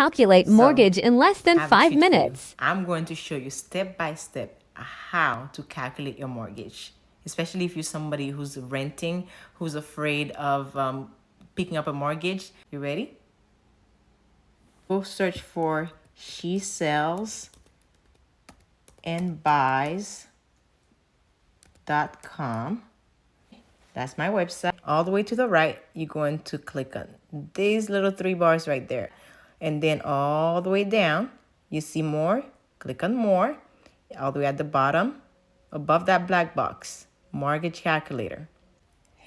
Calculate mortgage in less than I have a 5 treat for you. minutes. I'm going to show you step by step how to calculate your mortgage, especially if you're somebody who's renting, who's afraid of picking up a mortgage. You ready? Go search for she sells and buys.com. That's my website. All the way to the right, you're going to click on these little 3 bars right there. And then all the way down, you see more. Click on more. All the way at the bottom, above that black box, mortgage calculator.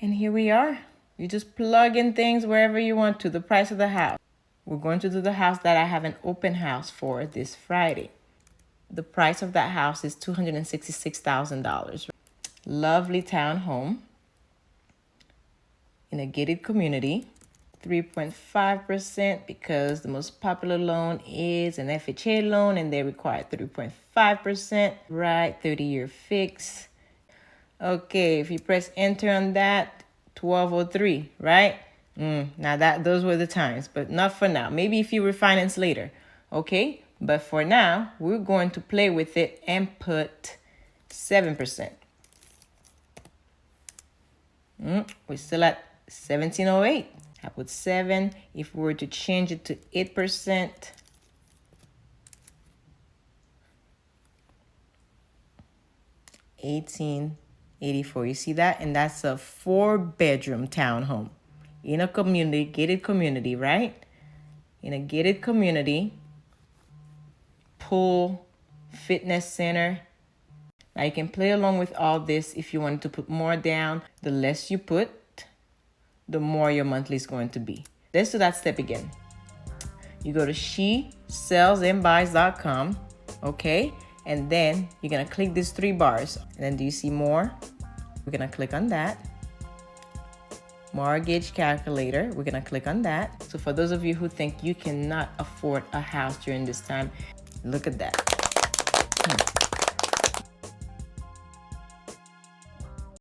And here we are. You just plug in things wherever you want to. The price of the house. We're going to do the house that I have an open house for this Friday. The price of that house is $266,000. Lovely townhome in a gated community. 3.5% because the most popular loan is an FHA loan and they require 3.5%. Right, 30-year fix. Okay, if you press enter on that, 1203, right? Now those were the times, but not for now. Maybe if you refinance later, okay? But for now, we're going to play with it and put 7%. We're still at 1708. I put 7. If we were to change it to 8%, $1,884. You see that? And that's a 4-bedroom townhome in a community, gated community, right? In a gated community, pool, fitness center. Now you can play along with all this. If you want to put more down, the less you put, the more your monthly is going to be. Let's do that step again. You go to shesellsandbuys.com, okay? And then you're gonna click these 3 bars. And then do you see more? We're gonna click on that. Mortgage calculator, we're gonna click on that. So for those of you who think you cannot afford a house during this time, look at that.